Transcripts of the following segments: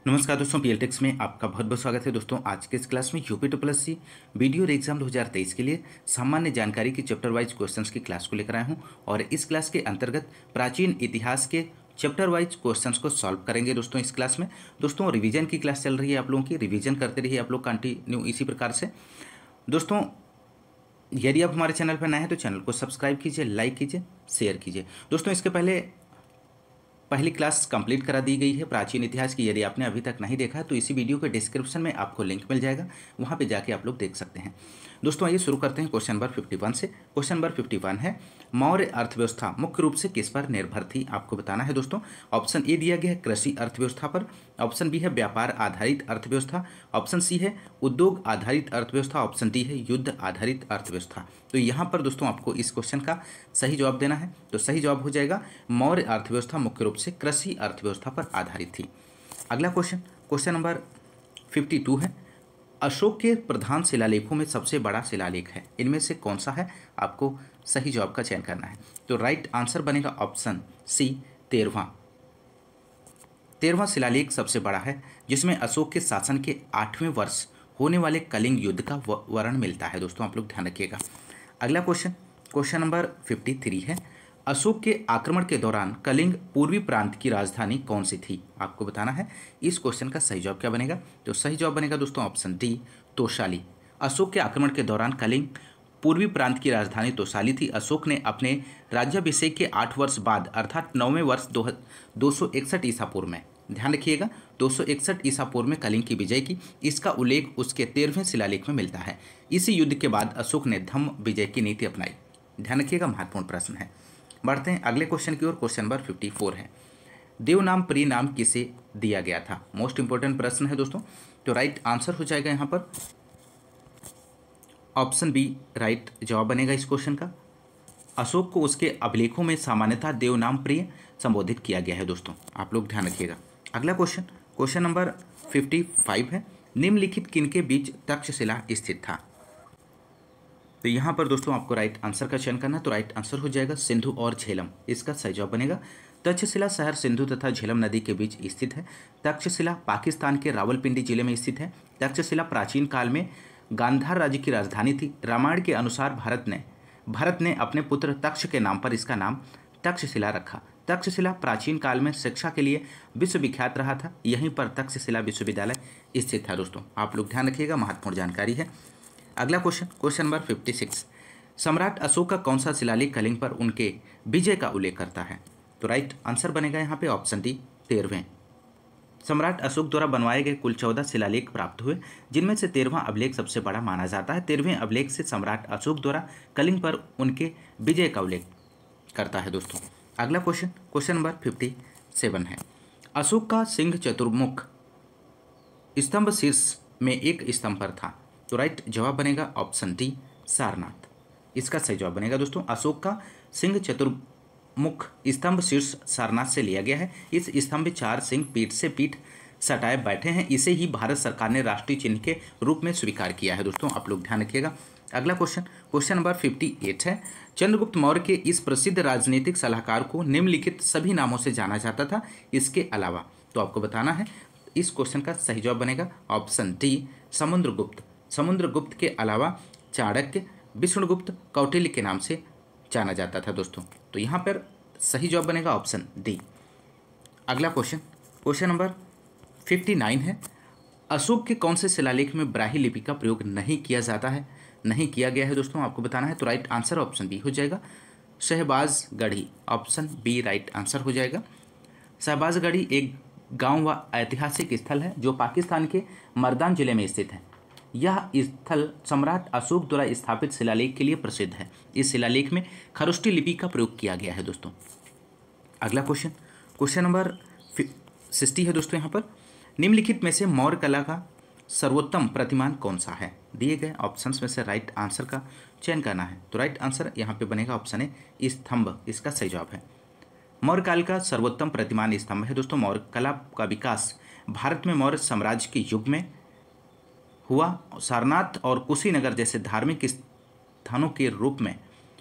नमस्कार दोस्तों, पीएलटेक्स में आपका बहुत बहुत स्वागत है। दोस्तों आज के इस क्लास में यूपी ट्रिपल वीडियो एग्जाम 2023 के लिए सामान्य जानकारी की चैप्टर वाइज क्वेश्चंस की क्लास को लेकर आया हूं और इस क्लास के अंतर्गत प्राचीन इतिहास के चैप्टर वाइज क्वेश्चंस को सॉल्व करेंगे। दोस्तों इस क्लास में दोस्तों रिवीजन की क्लास चल रही है, आप लोगों की रिवीजन करते रहिए आप लोग कंटिन्यू इसी प्रकार से। दोस्तों यदि आप हमारे चैनल पर नए हैं तो चैनल को सब्सक्राइब कीजिए, लाइक कीजिए, शेयर कीजिए। दोस्तों इसके पहली क्लास कंप्लीट करा दी गई है प्राचीन इतिहास की। यदि आपने अभी तक नहीं देखा है तो इसी वीडियो के डिस्क्रिप्शन में आपको लिंक मिल जाएगा, वहां पे जाके आप लोग देख सकते हैं। दोस्तों आइए शुरू करते हैं क्वेश्चन नंबर 51 से। क्वेश्चन नंबर 51 है, मौर्य अर्थव्यवस्था मुख्य रूप से किस पर निर्भर थी, आपको बताना है। दोस्तों ऑप्शन ए दिया गया है कृषि अर्थव्यवस्था पर, ऑप्शन बी है व्यापार आधारित अर्थव्यवस्था, ऑप्शन सी है उद्योग आधारित अर्थव्यवस्था, ऑप्शन डी है युद्ध आधारित अर्थव्यवस्था। तो यहाँ पर दोस्तों आपको इस क्वेश्चन का सही जवाब देना है। तो सही जवाब हो जाएगा मौर्य अर्थव्यवस्था मुख्य रूप से कृषि अर्थव्यवस्था पर आधारित थी। अगला क्वेश्चन, क्वेश्चन नंबर 52 है, अशोक के प्रधान शिलालेखों में सबसे बड़ा शिलालेख है, इनमें से कौन सा है, आपको सही जवाब का चयन करना है। तो राइट आंसर बनेगा ऑप्शन सी 13वां शिलालेख सबसे बड़ा है, जिसमें अशोक के शासन के 8वें वर्ष होने वाले कलिंग युद्ध का वर्णन मिलता है। दोस्तों आप लोग ध्यान रखिएगा। अगला क्वेश्चन, क्वेश्चन नंबर 53 है, अशोक के आक्रमण के दौरान कलिंग पूर्वी प्रांत की राजधानी कौन सी थी, आपको बताना है। इस क्वेश्चन का सही जवाब क्या बनेगा, तो सही जवाब बनेगा दोस्तों ऑप्शन डी तोशाली। अशोक के आक्रमण के दौरान कलिंग पूर्वी प्रांत की राजधानी तोशाली थी। अशोक ने अपने राज्याभिषेक के 8 वर्ष बाद अर्थात 9वें वर्ष 261 ईसा पूर्व में, ध्यान रखिएगा 261 ईसा पूर्व में कलिंग की विजय की। इसका उल्लेख उसके 13वें शिलालेख में मिलता है। इसी युद्ध के बाद अशोक ने धम्म विजय की नीति अपनाई। ध्यान रखिएगा, महत्वपूर्ण प्रश्न है। बढ़ते हैं अगले क्वेश्चन की ओर। क्वेश्चन नंबर 54 है, देवनाम प्रिय नाम किसे दिया गया था, मोस्ट इंपोर्टेंट प्रश्न है दोस्तों। तो राइट आंसर हो जाएगा यहाँ पर ऑप्शन बी राइट जवाब बनेगा इस क्वेश्चन का। अशोक को उसके अभिलेखों में सामान्यतः देवनाम प्रिय संबोधित किया गया है। दोस्तों आप लोग ध्यान रखिएगा। अगला क्वेश्चन, क्वेश्चन नंबर 55 है, निम्नलिखित किनके बीच तक्षशिला स्थित था। तो यहाँ पर दोस्तों आपको राइट आंसर का चयन करना। तो राइट आंसर हो जाएगा सिंधु और झेलम, इसका सही जवाब बनेगा। तक्षशिला शहर सिंधु तथा झेलम नदी के बीच स्थित है। तक्षशिला पाकिस्तान के रावलपिंडी जिले में स्थित है। तक्षशिला प्राचीन काल में गांधार राज्य की राजधानी थी। रामायण के अनुसार भरत ने अपने पुत्र तक्ष के नाम पर इसका नाम तक्षशिला रखा। तक्षशिला प्राचीन काल में शिक्षा के लिए विश्वविख्यात रहा था। यहीं पर तक्षशिला विश्वविद्यालय स्थित था। दोस्तों आप लोग ध्यान रखिएगा, महत्वपूर्ण जानकारी है। अगला क्वेश्चन, क्वेश्चन नंबर 56, सम्राट अशोक का कौन सा शिलालेख कलिंग पर उनके विजय का उल्लेख करता है। तो राइट आंसर बनेगा यहाँ पे ऑप्शन डी 13वें। सम्राट अशोक द्वारा बनवाए गए कुल 14 शिलालेख प्राप्त हुए, जिनमें से 13वां अभिलेख सबसे बड़ा माना जाता है। 13वें अभिलेख से सम्राट अशोक द्वारा कलिंग पर उनके विजय का उल्लेख करता है। दोस्तों अगला क्वेश्चन, क्वेश्चन नंबर 57 है, अशोक का सिंह चतुर्मुख स्तंभ शीर्ष में एक स्तंभ पर था। तो राइट जवाब बनेगा ऑप्शन डी सारनाथ, इसका सही जवाब बनेगा। दोस्तों अशोक का सिंह चतुर्मुख स्तंभ शीर्ष सारनाथ से लिया गया है। इस स्तंभ 4 सिंह पीठ से पीठ सटाए बैठे हैं। इसे ही भारत सरकार ने राष्ट्रीय चिन्ह के रूप में स्वीकार किया है। दोस्तों आप लोग ध्यान रखिएगा। अगला क्वेश्चन, क्वेश्चन नंबर 58 है, चंद्रगुप्त मौर्य के इस प्रसिद्ध राजनीतिक सलाहकार को निम्नलिखित सभी नामों से जाना जाता था, इसके अलावा। तो आपको बताना है। इस क्वेश्चन का सही जवाब बनेगा ऑप्शन डी समुद्रगुप्त। समुद्रगुप्त के अलावा चाणक्य, विष्णुगुप्त, कौटिल्य के नाम से जाना जाता था। दोस्तों तो यहाँ पर सही जवाब बनेगा ऑप्शन डी। अगला क्वेश्चन, क्वेश्चन नंबर 59 है, अशोक के कौन से शिलालेख में ब्राह्मी लिपि का प्रयोग नहीं किया गया है। दोस्तों आपको बताना है। तो राइट आंसर ऑप्शन बी हो जाएगा Shahbazgarhi, option B right answer हो जाएगा। शहबाजगढ़ी एक गांव व ऐतिहासिक स्थल है जो पाकिस्तान के मर्दान जिले में स्थित है। यह स्थल सम्राट अशोक द्वारा स्थापित शिलालेख के लिए प्रसिद्ध है। इस शिलालेख में खरोष्टी लिपि का प्रयोग किया गया है। दोस्तों अगला क्वेश्चन, क्वेश्चन नंबर 60 है दोस्तों। यहाँ पर निम्नलिखित में से मौर्य कला का सर्वोत्तम प्रतिमान कौन सा है, दिए गए ऑप्शंस में से राइट आंसर का चयन करना है। तो राइट आंसर यहाँ पे बनेगा ऑप्शन ए स्तंभ, इसका सही जवाब है। मौर्य काल का सर्वोत्तम प्रतिमान स्तंभ है। दोस्तों मौर्य कला का विकास भारत में मौर्य साम्राज्य के युग में हुआ। सारनाथ और कुशीनगर जैसे धार्मिक स्थानों के रूप में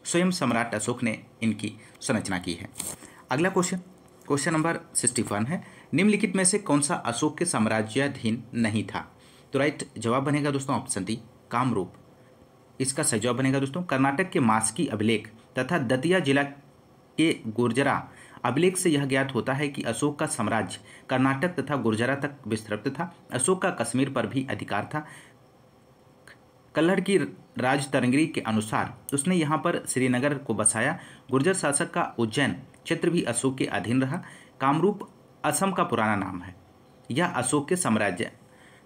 स्वयं सम्राट अशोक ने इनकी संरचना की है। अगला क्वेश्चन, क्वेश्चन नंबर 61 है, निम्नलिखित में से कौन सा अशोक के साम्राज्याधीन नहीं था? तो राइट जवाब बनेगा दोस्तों ऑप्शन डी, कामरूप। इसका सही जवाब बनेगा दोस्तों कर्नाटक के मास्की अभिलेख तथा दतिया जिला के गुर्जरा अभिलेख से यह ज्ञात होता है कि अशोक का साम्राज्य कर्नाटक तथा गुर्जरा तक विस्तृत था। अशोक का कश्मीर पर भी अधिकार था। कल्हड़ की राजतरंगिणी के अनुसार उसने यहाँ पर श्रीनगर को बसाया। गुर्जर शासक का उज्जैन क्षेत्र भी अशोक के अधीन रहा। कामरूप असम का पुराना नाम है। यह अशोक के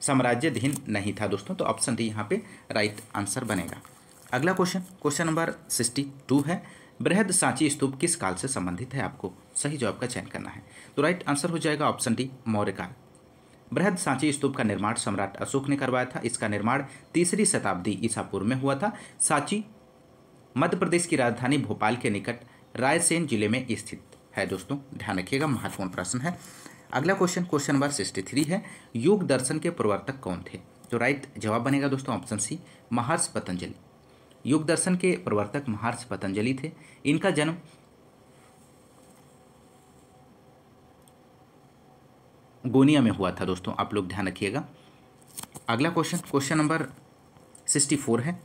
साम्राज्याधीन नहीं था दोस्तों। तो ऑप्शन डी यहाँ पे राइट आंसर बनेगा। अगला क्वेश्चन नंबर 62 है, बृहद सांची स्तूप किस काल से संबंधित है? आपको सही जवाब का चयन करना है। तो राइट आंसर हो जाएगा ऑप्शन डी, मौर्य काल। बृहद सांची स्तूप का निर्माण सम्राट अशोक ने करवाया था। इसका निर्माण 3री शताब्दी ईसा पूर्व में हुआ था। सांची मध्य प्रदेश की राजधानी भोपाल के निकट रायसेन जिले में स्थित है दोस्तों, ध्यान रखिएगा, महत्वपूर्ण प्रश्न है। अगला क्वेश्चन नंबर 63 है, योग दर्शन के प्रवर्तक कौन थे? तो राइट जवाब बनेगा दोस्तों ऑप्शन सी, महर्षि पतंजलि। योग दर्शन के प्रवर्तक महर्षि पतंजलि थे। इनका जन्म गोनिया में हुआ था दोस्तों, आप लोग ध्यान रखिएगा। अगला क्वेश्चन नंबर 64 है,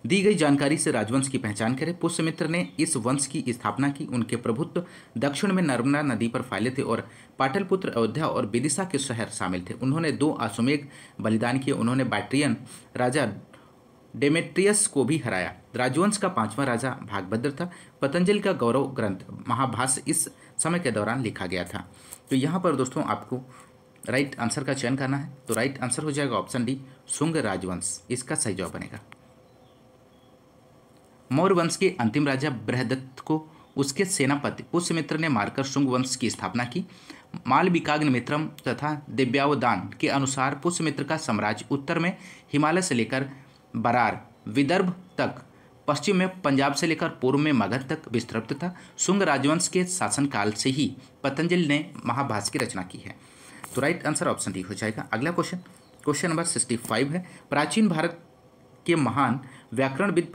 दी गई जानकारी से राजवंश की पहचान करें। पुष्यमित्र ने इस वंश की स्थापना की। उनके प्रभुत्व दक्षिण में नर्मदा नदी पर फैले थे और पाटलिपुत्र, अयोध्या और विदिशा के शहर शामिल थे। उन्होंने 2 अश्वमेध बलिदान किए। उन्होंने बैक्ट्रियन राजा डेमेट्रियस को भी हराया। राजवंश का 5वां राजा भागभद्र था। पतंजलि का गौरव ग्रंथ महाभाष्य इस समय के दौरान लिखा गया था। तो यहाँ पर दोस्तों आपको राइट आंसर का चयन करना है। तो राइट आंसर हो जाएगा ऑप्शन डी, शुंग राजवंश। इसका सही जवाब बनेगा। मौर्य वंश के अंतिम राजा बृहदत्त को उसके सेनापति पुष्यमित्र ने मारकर शुंग वंश की स्थापना की। मालविकाग्निमित्रम तथा दिव्यावदान के अनुसार पुष्यमित्र का साम्राज्य उत्तर में हिमालय से लेकर बरार विदर्भ तक, पश्चिम में पंजाब से लेकर पूर्व में मगध तक विस्तृत था। शुंग राजवंश के शासनकाल से ही पतंजलि ने महाभाष्य की रचना की है। तो राइट आंसर ऑप्शन डी हो जाएगा। अगला क्वेश्चन नंबर 65 है, प्राचीन भारत के महान व्याकरणविद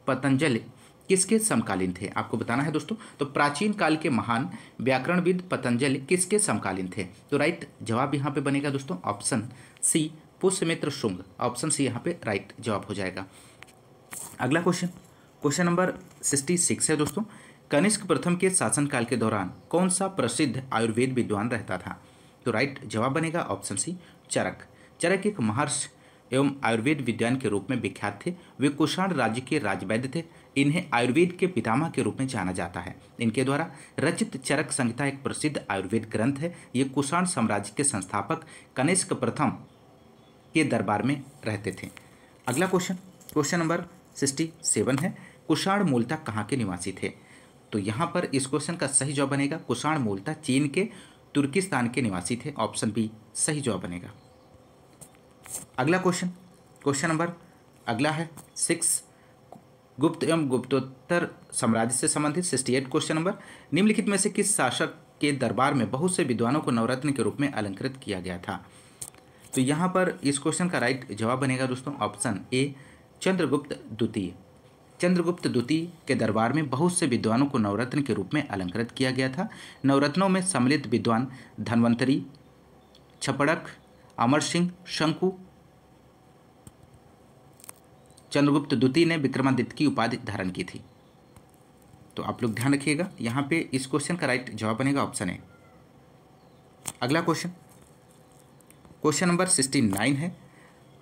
पतंजलि किसके समकालीन थे? आपको बताना है दोस्तों। तो प्राचीन काल के महान व्याकरणविद पतंजलि किसके समकालीन थे? तो राइट जवाब यहाँ पे बनेगा दोस्तों option C, Pushyamitra Shunga. Option C यहाँ पे राइट जवाब हो जाएगा। अगला क्वेश्चन नंबर 66 है दोस्तों, कनिष्क प्रथम के शासनकाल के दौरान कौन सा प्रसिद्ध आयुर्वेद विद्वान रहता था? तो राइट जवाब बनेगा ऑप्शन सी, चरक। चरक एक महर्षि एवं आयुर्वेद विद्वान के रूप में विख्यात थे। वे कुषाण राज्य के राजवैद्य थे। इन्हें आयुर्वेद के पितामह के रूप में जाना जाता है। इनके द्वारा रचित चरक संहिता एक प्रसिद्ध आयुर्वेद ग्रंथ है। ये कुषाण साम्राज्य के संस्थापक कनिष्क प्रथम के दरबार में रहते थे। अगला क्वेश्चन नंबर 67 है, कुषाण मूलतः कहाँ के निवासी थे? तो यहाँ पर इस क्वेश्चन का सही जवाब बनेगा, कुषाण मूलतः चीन के तुर्किस्तान के निवासी थे। ऑप्शन बी सही जवाब बनेगा। अगला क्वेश्चन नंबर अगला है 6, गुप्त एवं गुप्तोत्तर साम्राज्य से संबंधित 68 क्वेश्चन नंबर, निम्नलिखित में से किस शासक के दरबार में बहुत से विद्वानों को नवरत्न के रूप में अलंकृत किया गया था? तो यहाँ पर इस क्वेश्चन का राइट जवाब बनेगा दोस्तों ऑप्शन ए, चंद्रगुप्त द्वितीय। चंद्रगुप्त द्वितीय के दरबार में बहुत से विद्वानों को नवरत्न के रूप में अलंकृत किया गया था। नवरत्नों में सम्मिलित विद्वान धन्वंतरी, छपड़क, अमर सिंह, शंकु। चंद्रगुप्त द्वितीय ने विक्रमादित्य की उपाधि धारण की थी। तो आप लोग ध्यान रखिएगा, यहाँ पे इस क्वेश्चन का राइट जवाब बनेगा ऑप्शन ए। अगला क्वेश्चन नंबर 69 है,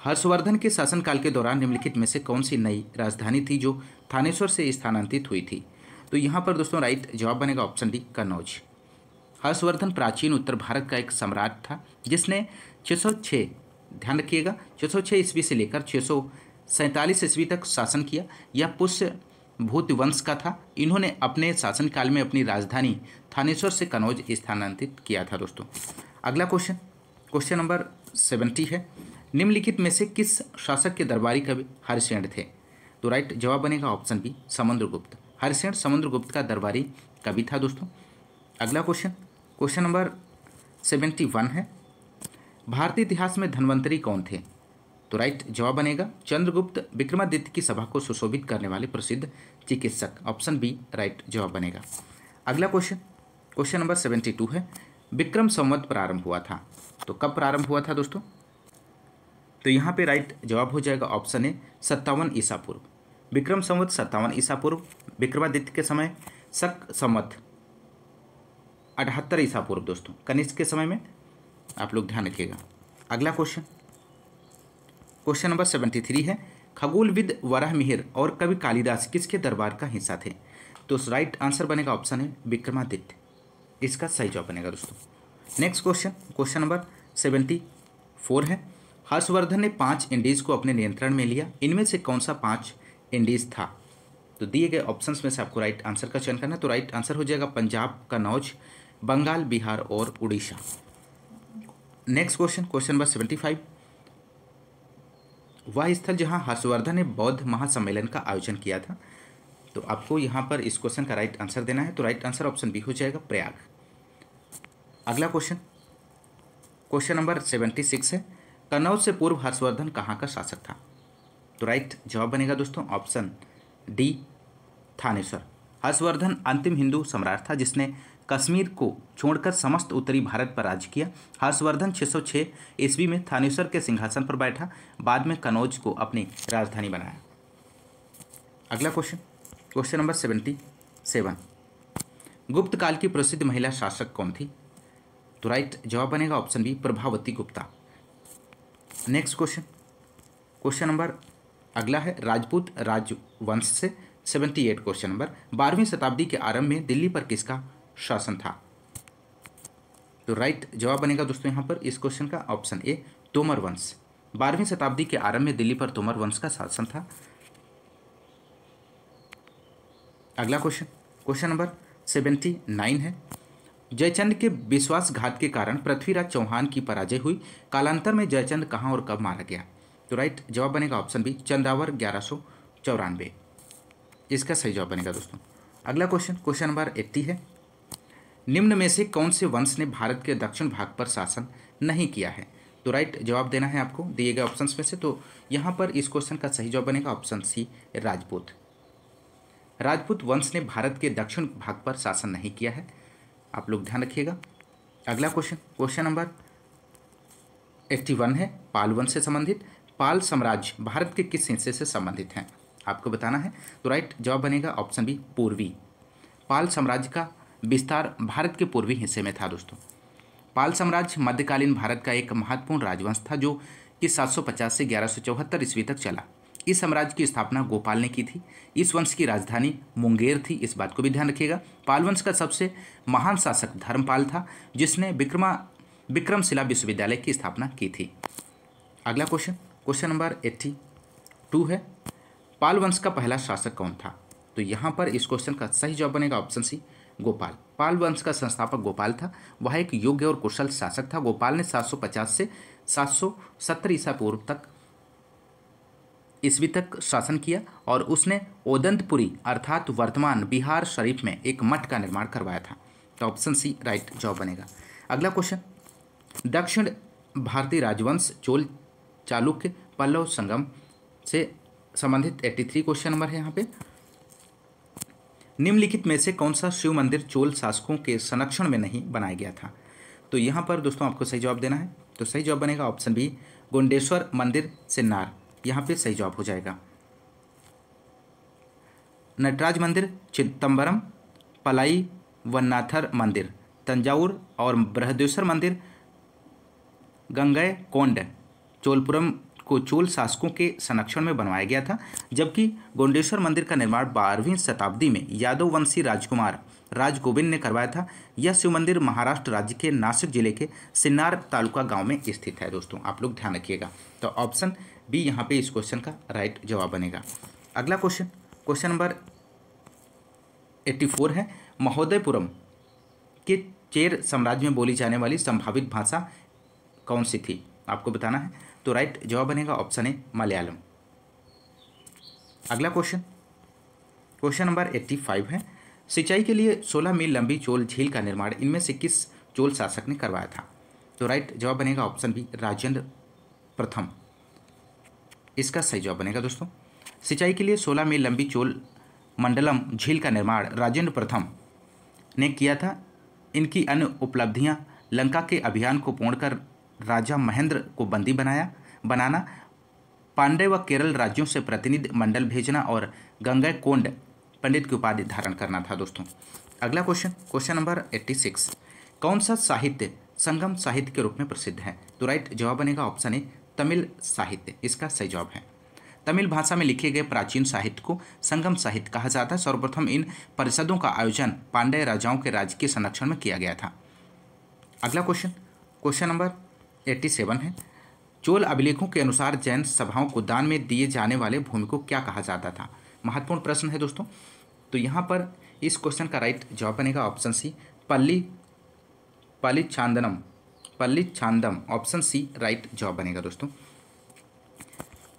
हर्षवर्धन के शासनकाल के दौरान निम्नलिखित में से कौन सी नई राजधानी थी जो थानेश्वर से स्थानांतरित हुई थी? तो यहाँ पर दोस्तों राइट जवाब बनेगा ऑप्शन डी, कन्नौज। हर्षवर्धन प्राचीन उत्तर भारत का एक सम्राट था जिसने 606, ध्यान रखिएगा, 606 ईस्वी से लेकर 647 ईस्वी तक शासन किया। यह पुष्यभूत वंश का था। इन्होंने अपने शासनकाल में अपनी राजधानी थानेश्वर से कन्नौज स्थानांतरित किया था दोस्तों। अगला क्वेश्चन नंबर 70 है, निम्नलिखित में से किस शासक के दरबारी कवि हरिसेन थे? तो राइट जवाब बनेगा ऑप्शन बी, समुद्रगुप्त। हरिसेन समुद्रगुप्त का दरबारी कवि था दोस्तों। अगला क्वेश्चन नंबर 71 है, भारतीय इतिहास में धन्वंतरी कौन थे? तो राइट जवाब बनेगा चंद्रगुप्त, विक्रमादित्य की सभा को सुशोभित करने वाले प्रसिद्ध चिकित्सक। ऑप्शन बी राइट जवाब बनेगा। अगला क्वेश्चन नंबर 72 है, विक्रम संवत प्रारंभ हुआ था। तो कब प्रारंभ हुआ था दोस्तों? तो यहाँ पे राइट जवाब हो जाएगा ऑप्शन ए 57 ईसा पूर्व। विक्रम संवत 57 ईसा पूर्व, विक्रमादित्य के समय शक संवत 78 ईसा पूर्व दोस्तों, कनिष्क के समय में। आप लोग ध्यान रखिएगा। अगला क्वेश्चन, क्वेश्चन नंबर 73 है, खगोलविद वराहमिहिर और कवि कालिदास किसके दरबार का हिस्सा थे? तो राइट आंसर बनेगा ऑप्शन है विक्रमादित्य, इसका सही जवाब बनेगा दोस्तों। नेक्स्ट क्वेश्चन, क्वेश्चन नंबर 74 है, हर्षवर्धन ने 5 इंडीज को अपने नियंत्रण में लिया, इनमें से कौन सा 5 इंडीज था? तो दिए गए ऑप्शंस में से आपको राइट आंसर का चयन करना है। तो राइट आंसर हो जाएगा पंजाब, कन्नौज, बंगाल, बिहार और Orissa. Next question, question number 75, वह स्थल जहां हर्षवर्धन ने बौद्ध महासम्मेलन का आयोजन किया था। तो आपको यहां पर इस क्वेश्चन का राइट आंसर देना है। तो राइट आंसर ऑप्शन बी हो जाएगा प्रयाग। अगला क्वेश्चन, क्वेश्चन नंबर 76 है, कन्नौज से पूर्व हर्षवर्धन कहाँ का शासक था? तो राइट जवाब बनेगा दोस्तों ऑप्शन डी थानेश्वर। हर्षवर्धन अंतिम हिंदू सम्राट था जिसने कश्मीर को छोड़कर समस्त उत्तरी भारत पर राज किया। हर्षवर्धन 606 ईस्वी में थानेश्वर के सिंहासन पर बैठा, बाद में कन्नौज को अपनी राजधानी बनाया। अगला क्वेश्चन, क्वेश्चन नंबर 77, गुप्त काल की प्रसिद्ध महिला शासक कौन थी? तो राइट जवाब बनेगा option B Prabhavati Gupta. Next question, question number अगला है, राजपूत राजवंश से 78 क्वेश्चन नंबर, 12वीं शताब्दी के आरंभ में दिल्ली पर किसका शासन था? तो राइट जवाब बनेगा दोस्तों यहाँ पर इस क्वेश्चन का ऑप्शन ए तोमर वंश। 12वीं शताब्दी के आरंभ में दिल्ली पर तोमर वंश का शासन था। अगला क्वेश्चन, क्वेश्चन नंबर 79 है, जयचंद के विश्वासघात के कारण पृथ्वीराज चौहान की पराजय हुई, कालांतर में जयचंद कहाँ और कब मारा गया? तो राइट जवाब बनेगा ऑप्शन बी चंदावर 1194, इसका सही जवाब बनेगा दोस्तों। अगला क्वेश्चन, क्वेश्चन नंबर 80 है, निम्न में से कौन से वंश ने भारत के दक्षिण भाग पर शासन नहीं किया है? तो राइट जवाब देना है आपको दिए गए ऑप्शंस में से। तो यहाँ पर इस क्वेश्चन का सही जवाब बनेगा ऑप्शन सी राजपूत। राजपूत वंश ने भारत के दक्षिण भाग पर शासन नहीं किया है, आप लोग ध्यान रखिएगा। अगला क्वेश्चन, क्वेश्चन नंबर 81 है, पाल वंश से संबंधित। पाल साम्राज्य भारत के किस हिस्से से संबंधित हैं, आपको बताना है। तो राइट जवाब बनेगा ऑप्शन बी पूर्वी। पाल साम्राज्य का विस्तार भारत के पूर्वी हिस्से में था दोस्तों। पाल साम्राज्य मध्यकालीन भारत का एक महत्वपूर्ण राजवंश था जो कि 750 से 1174 ईस्वी तक चला। इस साम्राज्य की स्थापना गोपाल ने की थी। इस वंश की राजधानी मुंगेर थी, इस बात को भी ध्यान रखिएगा। पाल वंश का सबसे महान शासक धर्मपाल था जिसने विक्रमशिला विश्वविद्यालय की स्थापना की थी। अगला क्वेश्चन, क्वेश्चन नंबर 82 है, पाल वंश का पहला शासक कौन था? तो यहाँ पर इस क्वेश्चन का सही जवाब बनेगा ऑप्शन सी गोपाल। पाल वंश का संस्थापक गोपाल था, वह एक योग्य और कुशल शासक था। गोपाल ने 750 से 770 ईसा पूर्व तक ईस्वी तक शासन किया और उसने ओदंतपुरी अर्थात वर्तमान बिहार शरीफ में एक मठ का निर्माण करवाया था। तो ऑप्शन सी राइट जवाब बनेगा। अगला क्वेश्चन, दक्षिण भारतीय राजवंश चोल चालुक्य पल्लव संगम से संबंधित 83 क्वेश्चन नंबर है यहाँ पे। निम्नलिखित में से कौन सा शिव मंदिर चोल शासकों के संरक्षण में नहीं बनाया गया था? तो यहाँ पर दोस्तों आपको सही जवाब देना है। तो सही जवाब बनेगा ऑप्शन बी गोंडेश्वर मंदिर सिन्नार, यहाँ पे सही जवाब हो जाएगा। नटराज मंदिर चिदम्बरम, पलाई वन्नाथर मंदिर तंजावुर और बृहदेश्वर मंदिर गंगैकोंड चोलपुरम को चोल शासकों के संरक्षण में बनवाया गया था, जबकि गोंडेश्वर मंदिर का निर्माण 12वीं शताब्दी में यादव वंशी राजकुमार राजगोविंद ने करवाया था। यह शिव मंदिर महाराष्ट्र राज्य के नासिक जिले के सिन्नार तालुका गांव में स्थित है दोस्तों, आप लोग ध्यान रखिएगा। तो ऑप्शन बी यहाँ पे इस क्वेश्चन का राइट जवाब बनेगा। अगला क्वेश्चन, क्वेश्चन नंबर 84 है, महोदयपुरम के चेर साम्राज्य में बोली जाने वाली संभावित भाषा कौन सी थी, आपको बताना है। तो राइट जवाब बनेगा ऑप्शन ए मलयालम। अगला क्वेश्चन, क्वेश्चन नंबर 85 है, सिंचाई के लिए 16 मील लंबी चोल झील का निर्माण इनमें से किस चोल शासक ने करवाया था? तो राइट जवाब बनेगा ऑप्शन बी राजेंद्र प्रथम, इसका सही जवाब बनेगा दोस्तों। सिंचाई के लिए 16 मील लंबी चोल मंडलम झील का निर्माण राजेंद्र प्रथम ने किया था। इनकी अन्य उपलब्धियां लंका के अभियान को पूर्ण कर राजा महेंद्र को बंदी बनाना, पांड्य व केरल राज्यों से प्रतिनिधि मंडल भेजना और गंगैकोंड पंडित की उपाधि धारण करना था दोस्तों। अगला क्वेश्चन नंबर 86, कौन सा साहित्य संगम साहित्य के रूप में प्रसिद्ध है? तो राइट जवाब बनेगा ऑप्शन ए तमिल साहित्य, इसका सही जवाब है। तमिल भाषा में लिखे गए प्राचीन साहित्य को संगम साहित्य कहा जाता है। सर्वप्रथम इन परिषदों का आयोजन पांड्य राजाओं के राज्य के संरक्षण में किया गया था। अगला क्वेश्चन नंबर 87 है, चोल अभिलेखों के अनुसार जैन सभाओं को दान में दिए जाने वाले भूमि को क्या कहा जाता था? महत्वपूर्ण प्रश्न है दोस्तों। तो यहाँ पर इस क्वेश्चन का राइट जवाब बनेगा ऑप्शन सी पल्लीच्छांदम, ऑप्शन सी राइट जवाब बनेगा दोस्तों।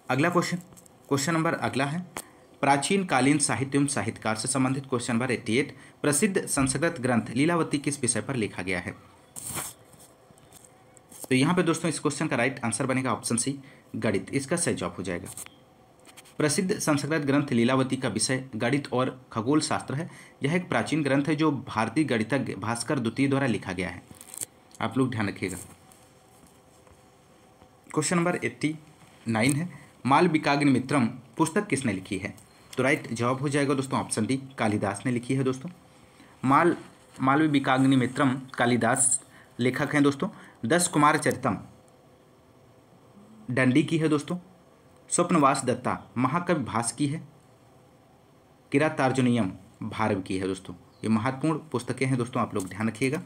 अगला क्वेश्चन नंबर अगला है, प्राचीन कालीन साहित्य एवं साहित्यकार से संबंधित क्वेश्चन नंबर 88, प्रसिद्ध संस्कृत ग्रंथ लीलावती किस विषय पर लिखा गया है? तो यहाँ पे दोस्तों इस क्वेश्चन का राइट आंसर बनेगा ऑप्शन सी गणित, इसका सही जवाब हो जाएगा। प्रसिद्ध संस्कृत ग्रंथ लीलावती का विषय गणित और खगोल शास्त्र है। यह एक प्राचीन ग्रंथ है जो भारतीय गणितज्ञ भास्कर द्वितीय द्वारा लिखा गया है। आप लोग ध्यान रखिएगा। क्वेश्चन नंबर 89 है, मालविकाग्निमित्रम पुस्तक किसने लिखी है? तो राइट जवाब हो जाएगा दोस्तों ऑप्शन डी कालिदास ने लिखी है दोस्तों। मालविकाग्निमित्रम कालिदास लेखक हैं दोस्तों। 10 कुमार चरितम दंडी की है दोस्तों। स्वप्नवास दत्ता महाकवि भास की है। किरातार्जुनीयम भारव की है दोस्तों। ये महत्वपूर्ण पुस्तकें हैं दोस्तों, आप लोग ध्यान रखिएगा।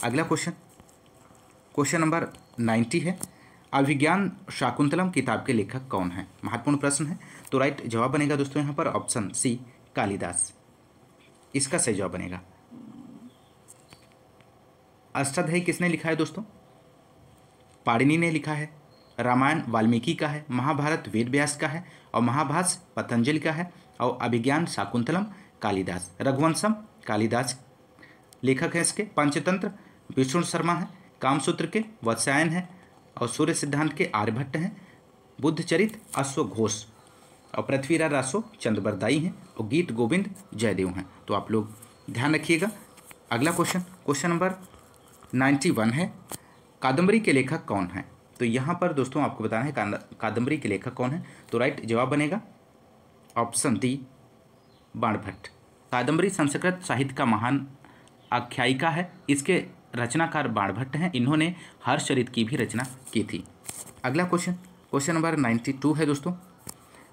अगला क्वेश्चन नंबर 90 है, अभिज्ञान शाकुंतलम किताब के लेखक कौन है? महत्वपूर्ण प्रश्न है। तो राइट जवाब बनेगा दोस्तों यहाँ पर ऑप्शन सी कालिदास, इसका सही जवाब बनेगा। अष्टाध्यायी किसने लिखा है दोस्तों? पाणिनि ने लिखा है। रामायण वाल्मीकि का है। महाभारत वेद व्यास का है और महाभाष्य पतंजलि का है और अभिज्ञान शाकुंतलम कालिदास। रघुवंशम कालिदास लेखक है इसके। पंचतंत्र विष्णु शर्मा है। कामसूत्र के वत्स्यायन है और सूर्य सिद्धांत के आर्यभट्ट हैं। बुद्धचरित अश्वघोष और पृथ्वीराज रासो चंद्रबरदाई हैं और गीत गोविंद जयदेव हैं। तो आप लोग ध्यान रखिएगा। अगला क्वेश्चन नंबर 91 है, कादम्बरी के लेखक कौन है? तो यहाँ पर दोस्तों आपको बताना है कादम्बरी के लेखक कौन है। तो राइट जवाब बनेगा ऑप्शन डी बाणभट्ट। कादम्बरी संस्कृत साहित्य का महान आख्यायिका है। इसके रचनाकार बाणभट्ट हैं। इन्होंने हर्षचरित की भी रचना की थी। अगला क्वेश्चन नंबर 92 है दोस्तों,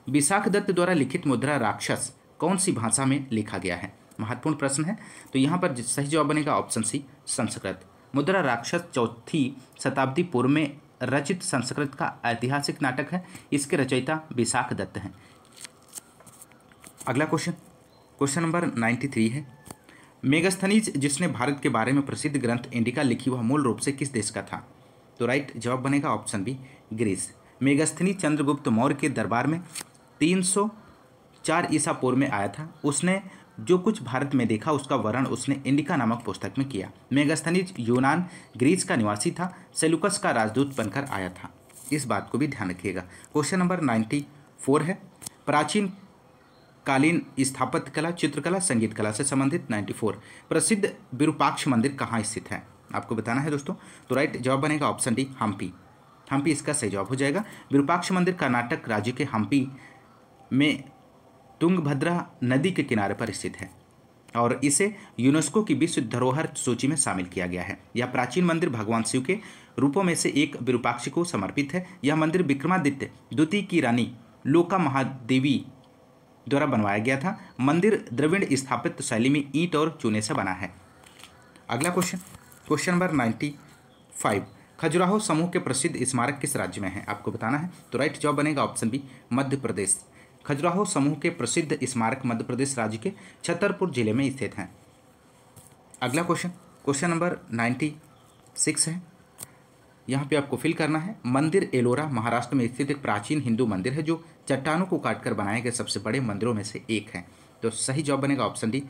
विशाख दत्त द्वारा लिखित मुद्रा राक्षस कौन सी भाषा में लिखा गया है? महत्वपूर्ण प्रश्न है। तो यहाँ पर सही जवाब बनेगा ऑप्शन सी संस्कृत। मुद्रा राक्षस 4वीं शताब्दी पूर्व में रचित संस्कृत का ऐतिहासिक नाटक है। इसके रचयिता विशाख दत्त हैं। अगला क्वेश्चन नंबर 93 है, मेगास्थनीज जिसने भारत के बारे में प्रसिद्ध ग्रंथ इंडिका लिखी वह मूल रूप से किस देश का था? तो राइट जवाब बनेगा ऑप्शन बी ग्रीस। मेगास्थनी चंद्रगुप्त मौर्य के दरबार में 304 ईसा पूर्व में आया था। उसने जो कुछ भारत में देखा उसका वर्णन उसने इंडिका नामक पुस्तक में किया। मेगास्थनीज यूनान ग्रीस का निवासी था। सेलुकस का राजदूत बनकर आया था। इस बात को भी ध्यान रखिएगा। क्वेश्चन नंबर 94 है, प्राचीन कालीन स्थापत्य कला चित्रकला संगीत कला से संबंधित 94 प्रसिद्ध विरूपाक्ष मंदिर कहाँ स्थित है? आपको बताना है दोस्तों। तो राइट जवाब बनेगा ऑप्शन डी हम्पी। हम्पी इसका सही जवाब हो जाएगा। विरूपाक्ष मंदिर कर्नाटक राज्य के हम्पी में तुंगभद्रा नदी के किनारे पर स्थित है और इसे यूनेस्को की विश्व धरोहर सूची में शामिल किया गया है। यह प्राचीन मंदिर भगवान शिव के रूपों में से एक विरूपाक्ष को समर्पित है। यह मंदिर विक्रमादित्य द्वितीय की रानी लोका महादेवी द्वारा बनवाया गया था। मंदिर द्रविड़ स्थापत्य शैली में ईंट और चूने से बना है। अगला क्वेश्चन नंबर 95, खजुराहो समूह के प्रसिद्ध स्मारक किस राज्य में है? आपको बताना है। तो राइट जवाब बनेगा ऑप्शन बी मध्य प्रदेश। खजुराहो समूह के प्रसिद्ध स्मारक मध्य प्रदेश राज्य के छतरपुर जिले में स्थित हैं। अगला क्वेश्चन नंबर 96 है। यहाँ पे आपको फिल करना है। मंदिर एलोरा महाराष्ट्र में स्थित एक प्राचीन हिंदू मंदिर है जो चट्टानों को काटकर बनाए गए सबसे बड़े मंदिरों में से एक है। तो सही जवाब बनेगा ऑप्शन डी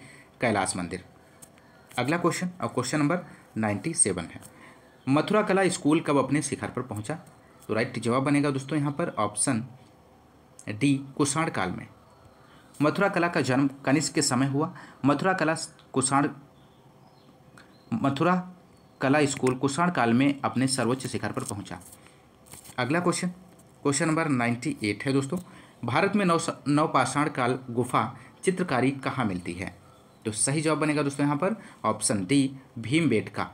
कैलाश मंदिर। अगला क्वेश्चन नंबर 97 है, मथुरा कला स्कूल कब अपने शिखर पर पहुंचा? तो राइट जवाब बनेगा दोस्तों यहाँ पर ऑप्शन डी कुषाण काल में। मथुरा कला का जन्म कनिष्क के समय हुआ। मथुरा कला स्कूल कुषाण काल में अपने सर्वोच्च शिखर पर पहुंचा? अगला क्वेश्चन, क्वेश्चन नंबर 98 है दोस्तों। भारत में नवपाषाण काल गुफा चित्रकारी कहाँ मिलती है? तो सही जवाब बनेगा दोस्तों यहाँ पर ऑप्शन डी, भीमबेटका,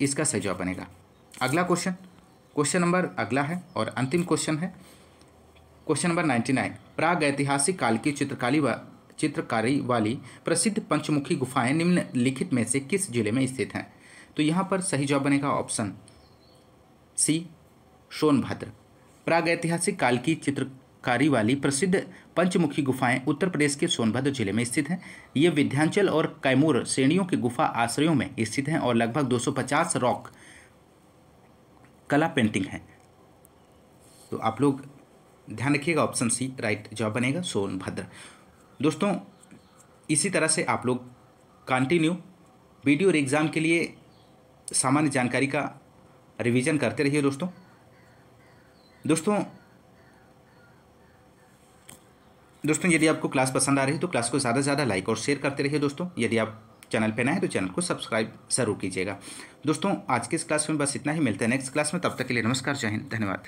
इसका सही जवाब बनेगा। अगला क्वेश्चन, क्वेश्चन नंबर अगला है और अंतिम क्वेश्चन है, क्वेश्चन नंबर 99। प्राग ऐतिहासिक काल की चित्रकारी वाली प्रसिद्ध पंचमुखी गुफाएं निम्नलिखित में से किस जिले में स्थित हैं? तो यहाँ पर सही जवाब बनेगा ऑप्शन सी, सोनभद्र। प्राग ऐतिहासिक काल की चित्रकारी वाली प्रसिद्ध पंचमुखी गुफाएं उत्तर प्रदेश के सोनभद्र जिले में स्थित हैं। ये विंध्याचल और कैमूर श्रेणियों के गुफा आश्रयों में स्थित हैं और लगभग 250 रॉक कला पेंटिंग हैं। तो आप लोग ध्यान रखिएगा, ऑप्शन सी राइट जवाब बनेगा, सोनभद्र। दोस्तों इसी तरह से आप लोग कंटिन्यू वीडियो और एग्ज़ाम के लिए सामान्य जानकारी का रिवीजन करते रहिए दोस्तों। दोस्तों यदि आपको क्लास पसंद आ रही है तो क्लास को ज़्यादा से ज़्यादा लाइक और शेयर करते रहिए दोस्तों। यदि आप चैनल पे नए हैं तो चैनल को सब्सक्राइब ज़रूर कीजिएगा। दोस्तों आज के इस क्लास में बस इतना ही, मिलते हैं नेक्स्ट क्लास में, तब तक के लिए नमस्कार, जय हिंद, धन्यवाद।